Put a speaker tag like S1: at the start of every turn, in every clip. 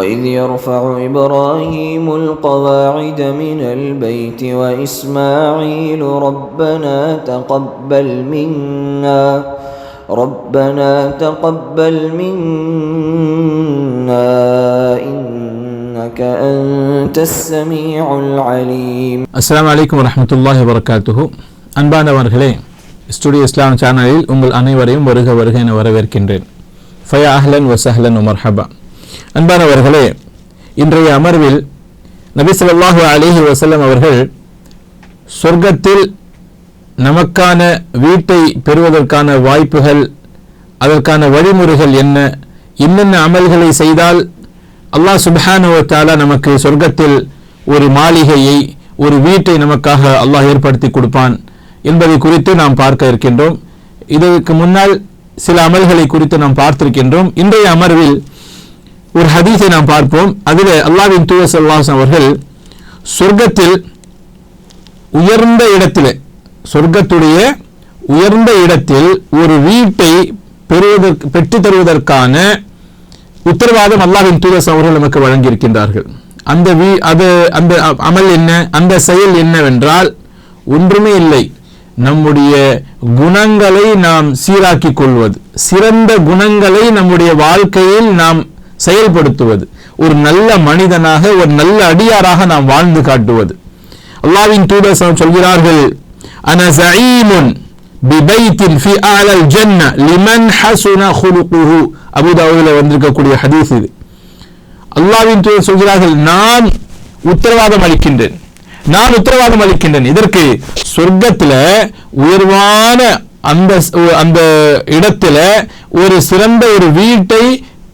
S1: وإذ يرفع إبراهيم القواعد من البيت وإسماعيل ربنا تقبل منا إنك أنت السميع العليم.
S2: السلام عليكم ورحمة الله وبركاته. அன்பானவர்களே, ஸ்டுடியோ இஸ்லாம் சேனலில் உங்கள் அனைவரையும் வருக என வரவேற்கின்றேன். ஃபயா அஹ்லன் வ சஹ்லன் வ மர்ஹபா. அன்பானவர்களே, இன்றைய அமர்வில் நபி ஸல்லல்லாஹு அலைஹி வஸல்லம் அவர்கள் சொர்க்கத்தில் நமக்கான வீட்டை பெறுவதற்கான வாய்ப்புகள், அதற்கான வழிமுறைகள் என்னென்ன அமல்களை செய்தால் அல்லாஹ் சுப்ஹானஹு வ தஆலா நமக்கு சொர்க்கத்தில் ஒரு மாளிகையை, ஒரு வீட்டை நமக்காக அல்லாஹ் ஏற்படுத்தி கொடுப்பான் என்பதை குறித்து நாம் பார்க்க இருக்கின்றோம். இதற்கு முன்னால் சில அமல்களை குறித்து நாம் பார்த்திருக்கின்றோம். இன்றைய அமர்வில் ஒரு ஹதீஸை நாம் பார்ப்போம். அதில் அல்லாஹ்வின் தூதர் ஸல்லல்லாஹு அலைஹி வஸல்லம் அவர்கள் சொர்க்கத்தில் உயர்ந்த இடத்தில், சொர்க்கத்துடைய உயர்ந்த இடத்தில் ஒரு வீட்டை பெற்றுத் தருவதற்கான உத்தரவாதம் அல்லாஹ்வின் தூதர் அவர்கள் நமக்கு வழங்கியிருக்கின்றார்கள். அந்த அமல் என்ன, அந்த செயல் என்னவென்றால் ஒன்றுமே இல்லை, நம்முடைய குணங்களை நாம் சீராக்கிக் கொள்வது, சிறந்த குணங்களை நம்முடைய வாழ்க்கையில் நாம் செயல்படுத்துவது, ஒரு நல்ல மனிதனாக, ஒரு நல்ல அடியாராக நாம் வாழ்ந்து காட்டுவது. அல்லாஹ்வின் தூதர் சொல்கிறார்கள், அன ஸஈமுன் பிபைத்தின் ஃபி அலல் ஜன்ன லிமன் ஹஸன குலுகுஹு. அபூ தாவூதுல வந்திருக்கக்கூடிய ஹதீஸ் இது. அல்லாஹ்வின் தூதர் சொல்கிறார்கள், நான் உத்தரவாதம் அளிக்கின்றேன். இதற்கு சொர்க்கத்தில் உயர்வான அந்த இடத்துல ஒரு சிறந்த ஒரு வீட்டை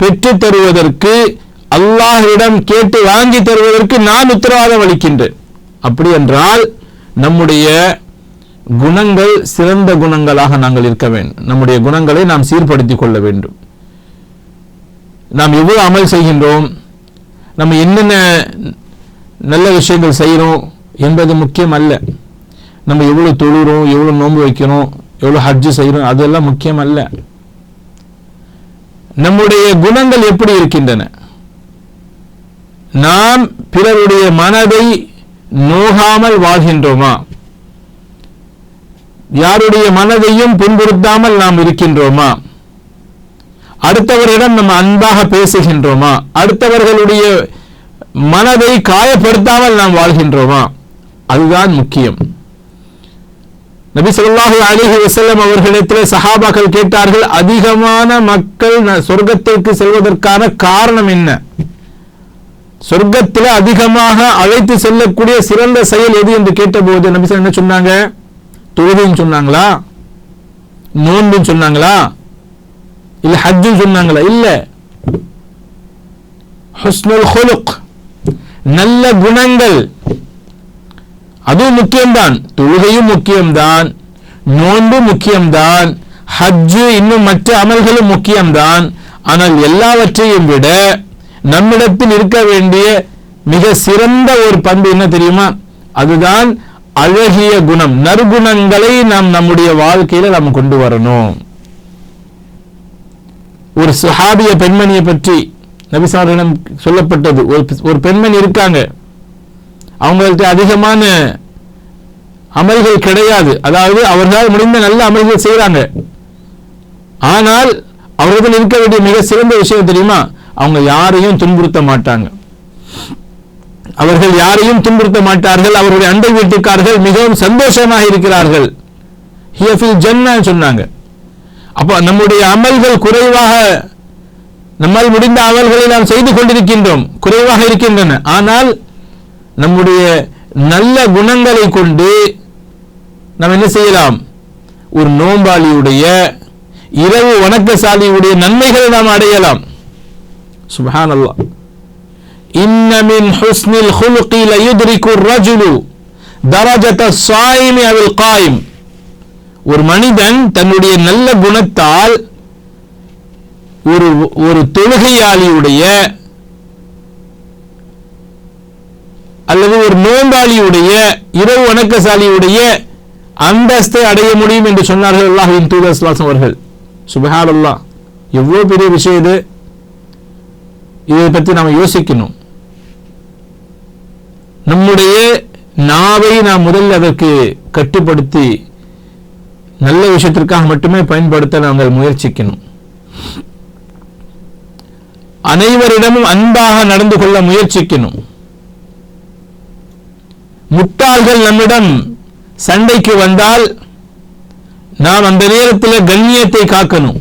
S2: பெற்று தருவதற்கு, அல்லாஹ்விடம் கேட்டு வாங்கி தருவதற்கு நான் உத்தரவாதம் அளிக்கின்றேன். அப்படி என்றால் நம்முடைய குணங்கள் சிறந்த குணங்களாக நாங்கள் இருக்க வேண்டும். நம்முடைய குணங்களை நாம் சீர்படுத்திக் கொள்ள வேண்டும். நாம் எவ்வளவு அமல் செய்கின்றோம், நம்ம என்னென்ன நல்ல விஷயங்கள் செய்கிறோம் என்பது முக்கியம் அல்ல. நம்ம எவ்வளவு தொழுகிறோம், எவ்வளவு நோன்பு வைக்கிறோம், எவ்வளவு ஹஜ்ஜு செய்கிறோம், அதெல்லாம் முக்கியம் அல்ல. நம்முடைய குணங்கள் எப்படி இருக்கின்றன, நாம் பிறருடைய மனதை நோகாமல் வாழ்கின்றோமா, யாருடைய மனதையும் புண்படுத்தாமல் நாம் இருக்கின்றோமா, அடுத்தவரிடம் நம்ம அன்பாக பேசுகின்றோமா, அடுத்தவர்களுடைய மனதை காயப்படுத்தாமல் நாம் வாழ்கின்றோமா, அதுதான் முக்கியம். நபி ஸல்லல்லாஹு அலைஹி வஸல்லம் அவர்களிடத்தில் சஹாபாக்கள் கேட்டார்கள், அதிகமான மக்கள் சொர்க்கத்திற்கு செல்வதற்கான காரணம் என்ன, சொர்க்கத்தில் அதிகமாக அழைத்து செல்லக்கூடிய சிறந்த செயல் எது என்று கேட்டபோது நபி ஸல்லல்லாஹு என்ன சொன்னாங்க? தொழுகைன்னு சொன்னாங்களா, நோன்புன்னு சொன்னாங்களா, இல்ல ஹஜ்ஜுன்னு சொன்னாங்களா? இல்ல, ஹுஸ்னுல் குலுக், நல்ல குணங்கள், அதுவும் முக்கியம்தான். தொழுகையும் முக்கியம்தான், நோன்பு முக்கியம்தான், ஹஜ்ஜு இன்னும் மற்ற அமல்களும் முக்கியம்தான். ஆனால் எல்லாவற்றையும் விட நம்மிடத்தில் இருக்க வேண்டிய மிக சிறந்த ஒரு பண்பு என்ன தெரியுமா? அதுதான் அழகிய குணம், நற்குணங்களை நாம் நம்முடைய வாழ்க்கையில நாம் கொண்டு வரணும். ஒரு சஹாபிய பெண்மணியை பற்றி நபி ஸல்லல்லாஹு அலைஹி வஸல்லம் சொல்லப்பட்டது. ஒரு பெண்மணி இருக்காங்க, அவங்கள்ட்ட அதிகமான அமல்கள் கிடையாது, அதாவது அவர்களால் முடிந்த நல்ல அமல்கள் செய்யறாங்க. ஆனால் அவர்கள் இருக்க வேண்டிய மிக சிறந்த விஷயம் தெரியுமா? அவங்க யாரையும் துன்புறுத்த மாட்டாங்க, அவர்கள் யாரையும் துன்புறுத்த மாட்டார்கள். அவருடைய அண்டை வீட்டுக்காரர்கள் மிகவும் சந்தோஷமாக இருக்கிறார்கள். ஹிய ஃபில் ஜன்னah சொன்னாங்க. அப்போ நம்முடைய அமல்கள் குறைவாக, நம்மால் முடிந்த அமல்களை நாம் செய்து கொண்டிருக்கின்றோம், குறைவாக இருக்கின்றன. ஆனால் நம்முடைய நல்ல குணங்களை கொண்டு நாம் என்ன செய்யலாம்? ஒரு நோம்பாளியுடைய, இரவு வணக்கசாலியுடைய நன்மைகளை நாம் அடையலாம். சுப்ஹானல்லாஹ். இன்ன மின் ஹுஸ்னில் குலுகி லயுத்ரிகு ரஜுலு தரஜத ஸாயிமி அவில் காயிம். ஒரு மனிதன் தன்னுடைய நல்ல குணத்தால் ஒரு தொழுகையாளியுடைய அல்லது ஒரு நோம்பாளியுடைய, இரவு வணக்கசாலியுடைய அந்தஸ்தை அடைய முடியும் என்று சொன்னார்கள் அல்லாஹ்வின் தூதர் ஸல்லல்லாஹு அலைஹி வஸல்லம் அவர்கள். சுப்ஹானல்லாஹ், எவ்வளவு பெரிய விஷயம் இது. இதை பற்றி நாம் யோசிக்கணும். நம்முடைய நாவை நாம் முதலில் அதற்கு கட்டுப்படுத்தி நல்ல விஷயத்திற்காக மட்டுமே பயன்படுத்த நாங்கள் முயற்சிக்கணும். அனைவரிடமும் அன்பாக நடந்து கொள்ள முயற்சிக்கணும். முட்டாள்கள் நம்மிடம் சண்டைக்கு வந்தால் நாம் அந்த நேரத்தில் கண்ணியத்தை காக்கணும்.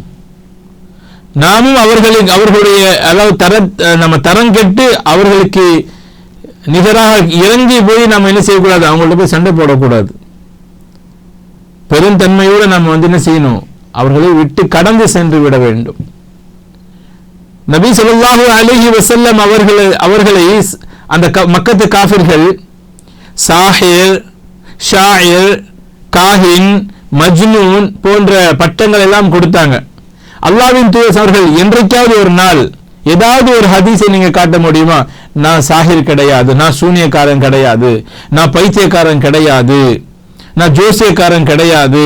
S2: நாமும் அவர்களுடைய நம்ம தரம் கெட்டு அவர்களுக்கு நிகராக இறங்கி போய் நாம் என்ன செய்யக்கூடாது, அவங்கள்ட்ட போய் சண்டை போடக்கூடாது. பெருந்தன்மையோடு நாம் என்ன செய்யணும், அவர்களை விட்டு கடந்து சென்று விட வேண்டும். நபி ஸல்லல்லாஹு அலைஹி வஸல்லம் அவர்களை அந்த மக்கத்து காஃபிர்கள் சாஹிர், ஷாயிர், காஹின், மஜ்னூன் போன்ற பட்டங்கள் எல்லாம் கொடுத்தாங்க. அல்லாஹ்வின் தூதர் அவர்கள் என்றைக்காவது ஒரு நாள் ஏதாவது ஒரு ஹதீஸை நீங்க காட்ட முடியுமா, நான் சாஹிர் கிடையாது, நான் சூனியக்காரன் கிடையாது, நான் பைத்தியக்காரன் கிடையாது, நான் ஜோசியக்காரன் கிடையாது,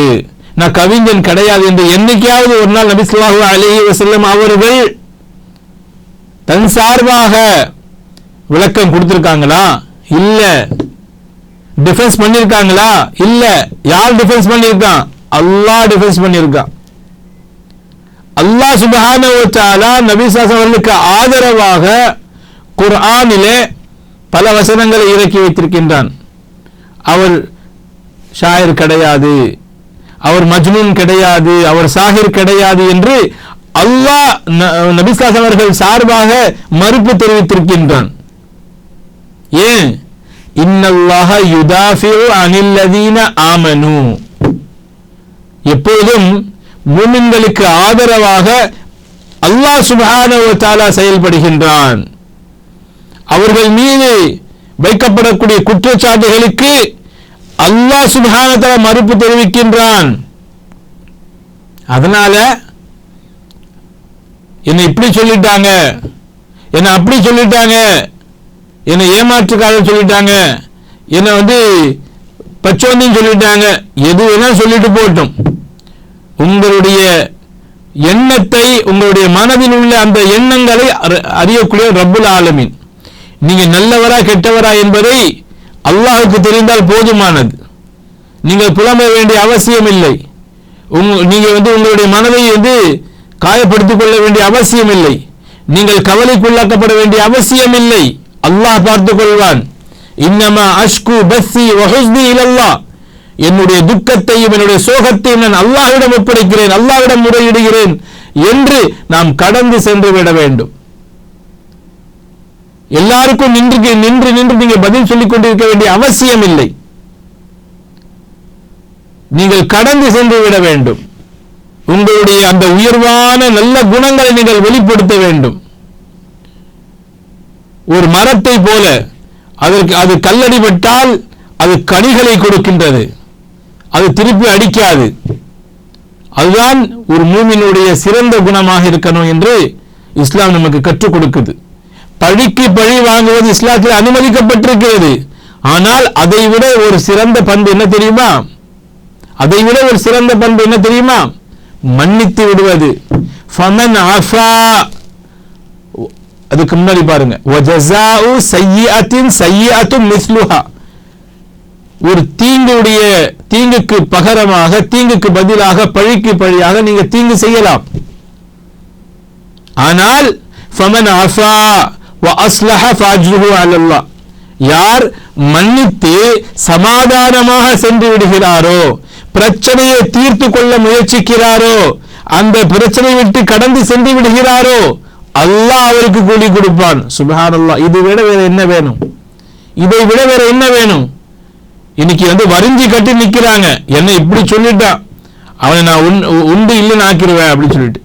S2: நான் கவிஞன் கிடையாது என்று என்னைக்காவது ஒரு நாள் நபி ஸல்லல்லாஹு அலைஹி வஸல்லம் அவர்கள் தன் சார்பாக விளக்கம் கொடுத்திருக்காங்களா? இல்ல. டிஃபென்ஸ் பண்ணிருக்காங்களா? இல்ல. யார் டிஃபென்ஸ் பண்ணிருக்கான்? அல்லாஹ் டிஃபென்ஸ் பண்ணிருக்கான். அல்லாஹ் சுப்ஹானஹு வ தஆலா நபி ஸல்லல்லாஹு அலைஹி வஸல்லுக்கு ஆதரவாக குர்ஆனிலே பல வசனங்களை இறக்கி வைத்திருக்கின்றான். அவர் ஷாயிர் கிடையாது, அவர் மஜ்னூன் கிடையாது, அவர் சாஹிர் கிடையாது என்று அல்லாஹ் நபி ஸல்லல்லாஹு அலைஹி அவர்கள் சார்பாக மறுப்பு தெரிவித்திருக்கின்றான். ஏன்? இன்னல்லாஹ யுதாஃபிஉ அனில்லதீன ஆமனு. எப்போதும் மூமின்களுக்கு ஆதரவாக அல்லாஹ் சுப்ஹானஹு வ தஆலா செயல்படுகின்றான். அவர்கள் மீது வைக்கப்படக்கூடிய குற்றச்சாட்டுகளுக்கு அல்லாஹ் சுப்ஹானஹு வ தஆலா மறுப்பு தெரிவிக்கின்றான். அதனால என்னை இப்படி சொல்லிட்டாங்க, என்னை அப்படி சொல்லிட்டாங்க, என்னை ஏமாற்றுக்காரன் சொல்லிட்டாங்க, என்னை பச்சோந்தின்னு சொல்லிட்டாங்க, எது வேணா சொல்லிட்டு போட்டும். உங்களுடைய எண்ணத்தை, உங்களுடைய மனதில் உள்ள அந்த எண்ணங்களை அறியக்கூடிய ரப்புல் ஆலமீன். நீங்க நல்லவரா கெட்டவரா என்பதை அல்லாஹ்வுக்கு தெரிந்தால் போதுமானது. நீங்கள் புலம்ப வேண்டிய அவசியம் இல்லை. நீங்க உங்களுடைய மனதை காயப்படுத்திக் கொள்ள வேண்டிய அவசியம் இல்லை. நீங்கள் கவலைக்குள்ளாக்கப்பட வேண்டிய அவசியம் இல்லை. அல்லாஹ் பார்த்துக் கொள்வான். இன்னமா அஷ்கு பஸ்ஸி வ ஹுஸ்னி இலல்லாஹ். என்னுடைய துக்கத்தையும் என்னுடைய சோகத்தையும் நான் அல்லாஹ்விடம் ஒப்படைக்கிறேன், அல்லாஹ்விடம் முறையிடுகிறேன் என்று நாம் கடந்து சென்று விட வேண்டும். எல்லாருக்கும் நின்று நீங்க பதில் சொல்லிக் கொண்டிருக்க வேண்டிய அவசியம் இல்லை. நீங்கள் கடந்து சென்று விட வேண்டும். உங்களுடைய அந்த உயர்வான நல்ல குணங்களை நீங்கள் வெளிப்படுத்த வேண்டும். ஒரு மரத்தை போல அது கல்லடிபட்டால் அது கனிகளை கொடுக்கின்றது, அது திருப்பி அடிக்காது. அதுதான் ஒரு மூமினுடைய சிறந்த குணமாக இருக்கணும் என்று இஸ்லாம் நமக்கு கற்றுக் கொடுக்குது. பழிக்கு பழி வாங்குவது இஸ்லாத்தில் அனுமதிக்கப்பட்டிருக்கிறது. ஆனால் அதை விட ஒரு சிறந்த பண்பு என்ன தெரியுமா? மன்னித்து விடுவது. ஃபமன் ஆஃபா, அதுக்கு முன்னாடி பாருங்க, வஜஸாஉ சய்யிஅத்தின் சய்யிஅத்தும் மிஸ்லுஹா. ஒரு தீங்குக்கு பகரமாக, தீங்குக்கு பதிலாக, பழிக்கு பழியாக நீங்க தீங்கு செய்யலாம். ஆனால் ஃபமன் ஆஃபா வ அஸ்லஹ ஃபஅஜ்ருஹு அலல்லாஹ். யார் மன்னித்து சமாதானமாக சென்று விடுகிறாரோ, பிரச்சனையை தீர்த்து கொள்ள முயற்சிக்கிறாரோ, அந்த பிரச்சனை விட்டு கடந்து சென்று விடுகிறாரோ, அல்லாஹ் அவருக்கு கூலி கொடுப்பான். சுப்ஹானல்லாஹ். இதை விட வேற என்ன வேணும்? இன்னைக்கு வரிஞ்சு கட்டி நிக்கிறாங்க. என்ன இப்படி சொல்லிட்டான், அவனை நான் உண்டு இல்லைன்னு ஆக்கிடுவேன் அப்படின்னு சொல்லிட்டு.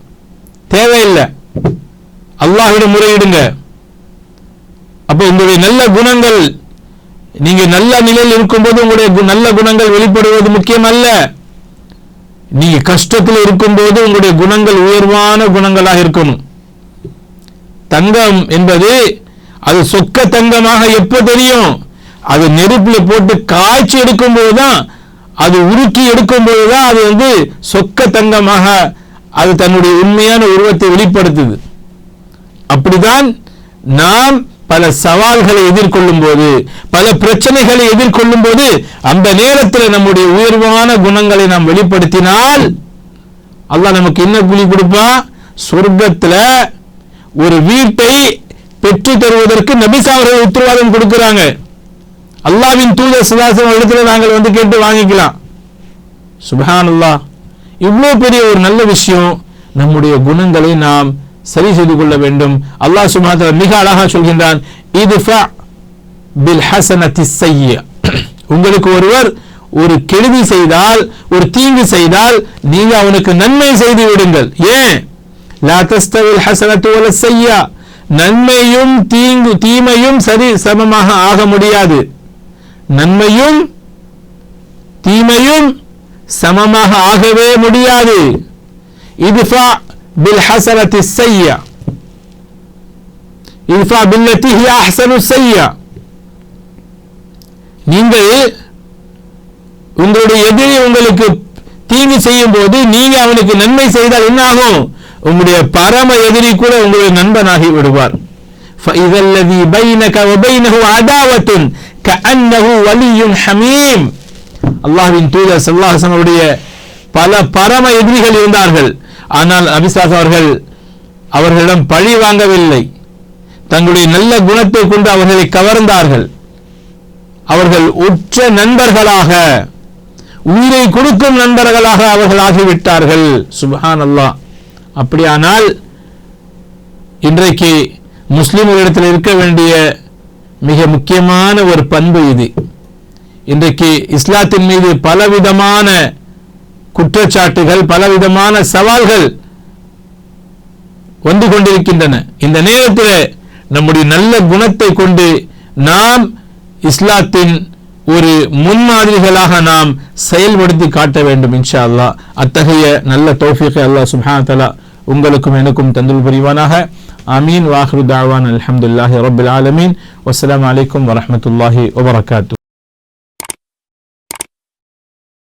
S2: தேவையில்லை, அல்லாஹ்விடம் முறையிடுங்க. அப்போ உங்களுடைய நல்ல குணங்கள், நீங்க நல்ல நிலையில் இருக்கும்போது உங்களுடைய நல்ல குணங்கள் வெளிப்படுவது முக்கியம் அல்ல. நீங்க கஷ்டத்தில் இருக்கும்போது உங்களுடைய குணங்கள் உயர்வான குணங்களாக இருக்கணும். தங்கம் என்பது அது சொக்க தங்கமாக எப்போ தெரியும்? அது நெருப்புல போட்டு காய்ச்சி எடுக்கும் போதுதான், அது உருக்கி எடுக்கும் போதுதான் அது சொக்க தங்கமாக அது தன்னுடைய உண்மையான உருவத்தை வெளிப்படுத்துது. அப்படிதான் நாம் பல சவால்களை எதிர்கொள்ளும் போது, பல பிரச்சனைகளை எதிர்கொள்ளும் போது, அந்த நேரத்தில் நம்முடைய உயர்வான குணங்களை நாம் வெளிப்படுத்தினால் அல்லாஹ் நமக்கு என்ன கூலி கொடுப்பான்? சொர்க்கத்தில் ஒரு வீட்டை பெற்று தருவதற்கு நபி அவர்கள் உத்தரவாதம் கொடுக்கிறாங்க. அல்லாஹ்வின் தூதர் ஸல்லல்லாஹு அலைஹி இடத்துல நாங்கள் கேட்டு வாங்கிக்கலாம். சுப்ஹானல்லாஹ், இவ்வளவு பெரிய ஒரு நல்ல விஷயம். நம்முடைய குணங்களை நாம் சரி செய்து கொள்ள வேண்டும். அல்லாஹ் சுப்ஹானஹு வ தஆலா மிக அழகா சொல்கின்றான், இத்ஃபா பில் ஹஸனத்தி ஸய்யிஅ. உங்களுக்கு ஒருவர் ஒரு கெடுதி செய்தால், ஒரு தீங்கு செய்தால், நீங்க அவனுக்கு நன்மை செய்து விடுங்கள். ஏன்? லா தஸ்தவில் ஹஸனத்து வல ஸய்யிஅ. நன்மையும் தீமையும் சரி சமமாக ஆக முடியாது. நன்மையும் தீமையும் சமமாக ஆகவே முடியாது. இத்ஃபா பில் ஹஸனத்தி ஸய்யிஅ, இத்ஃபா பில்லதி ஹிய அஹ்ஸனு ஸய்யிஅ. நீங்கள் உங்களுடைய எதிரி உங்களுக்கு தீங்கு செய்யும் போது நீங்க அவனுக்கு நன்மை செய்தால் என்ன ஆகும்? உங்களுடைய பரம எதிரி கூட உங்களுடைய நண்பனாகி விடுவார். فَإِذَا الَّذِي بَيْنَكَ وَبَيْنَهُ عَدَاوَةٌ كَأَنَّهُ وَلِيٌّ حَمِيمٌ. அல்லாஹ்வின் தூதர் ஸல்லல்லாஹு அலைஹி வஸல்லம் உடைய பல பரம எதிரிகள் இருந்தார்கள். ஆனால் நபி ஸல்லல்லாஹு அவர்கள் அவர்களிடம் பழி வாங்கவில்லை. தங்களுடைய நல்ல குணத்தை கொண்டு அவர்களை கவர்ந்தார்கள். அவர்கள் உற்ற நண்பர்களாக, உயிரை கொடுக்கும் நண்பர்களாக அவர்கள் ஆகிவிட்டார்கள். சுப்ஹானல்லாஹ். அப்படியானால் இன்றைக்கு முஸ்லிம்களிடத்தில் இருக்க வேண்டிய மிக முக்கியமான ஒரு பண்பு இது. இன்றைக்கு இஸ்லாத்தின் மீது பலவிதமான குற்றச்சாட்டுகள், பலவிதமான சவால்கள் வந்து கொண்டிருக்கின்றன. இந்த நேரத்தில் நம்முடைய நல்ல குணத்தை கொண்டு நாம் இஸ்லாத்தின் ஒரு முன்மாதிரிகளாக நாம் செயல்படுத்தி காட்ட வேண்டும் இன்ஷா அல்லாஹ். அத்தகைய நல்ல தௌஃபீகை அல்லாஹ் சுப்ஹானஹு வ தஆலா உங்களுக்கும் எனக்கும் தந்தல் புரிவானாக. ஆமீன். வாஹிரு தஅவானா அல்ஹம்துலில்லாஹி ரப்பில் ஆலமீன். வஸ்ஸலாமு அலைக்கும் வரஹ்மத்துல்லாஹி வபரகாத்துஹு.